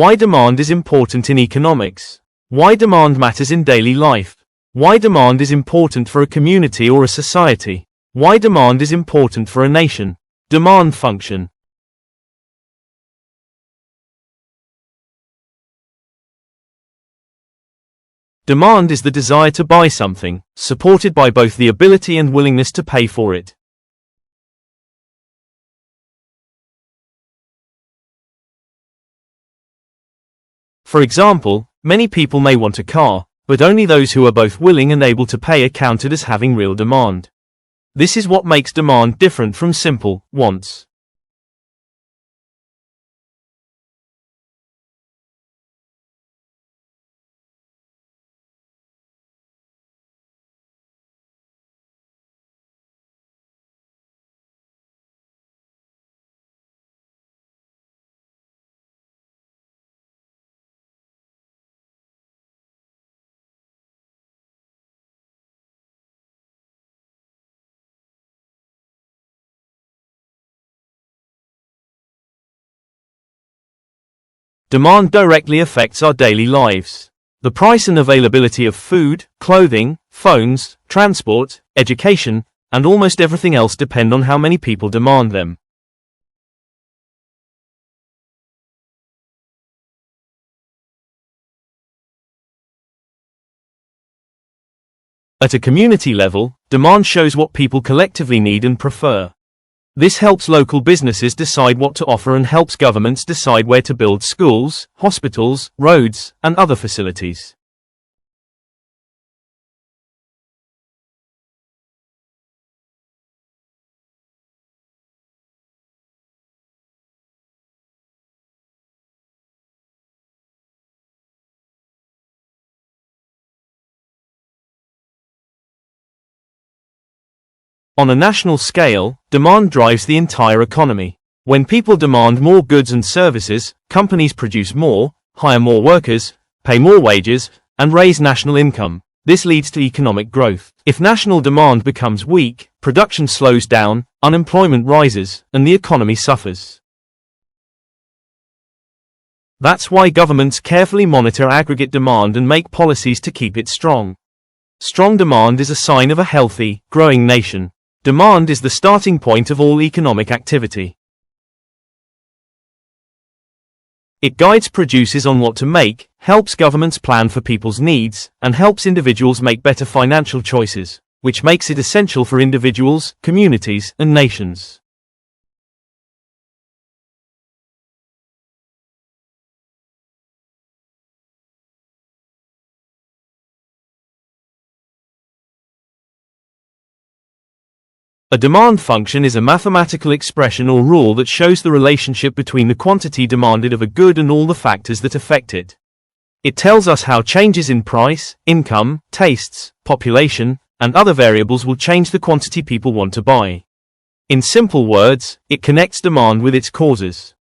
Why demand is important in economics. Why demand matters in daily life. Why demand is important for a community or a society. Why demand is important for a nation. Demand function. Demand is the desire to buy something, supported by both the ability and willingness to pay for it. For example, many people may want a car, but only those who are both willing and able to pay are counted as having real demand. This is what makes demand different from simple wants. Demand directly affects our daily lives. The price and availability of food, clothing, phones, transport, education, and almost everything else depend on how many people demand them. At a community level, demand shows what people collectively need and prefer. This helps local businesses decide what to offer and helps governments decide where to build schools, hospitals, roads, and other facilities. On a national scale, demand drives the entire economy. When people demand more goods and services, companies produce more, hire more workers, pay more wages, and raise national income. This leads to economic growth. If national demand becomes weak, production slows down, unemployment rises, and the economy suffers. That's why governments carefully monitor aggregate demand and make policies to keep it strong. Strong demand is a sign of a healthy, growing nation. Demand is the starting point of all economic activity. It guides producers on what to make, helps governments plan for people's needs, and helps individuals make better financial choices, which makes it essential for individuals, communities, and nations. A demand function is a mathematical expression or rule that shows the relationship between the quantity demanded of a good and all the factors that affect it. It tells us how changes in price, income, tastes, population, and other variables will change the quantity people want to buy. In simple words, it connects demand with its causes.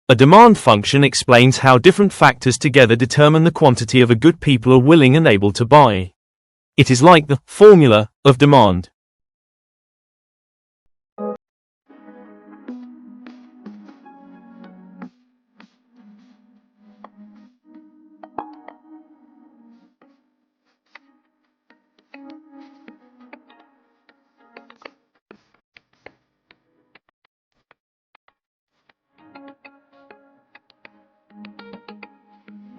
A demand function explains how different factors together determine the quantity of a good people are willing and able to buy. It is like the formula of demand.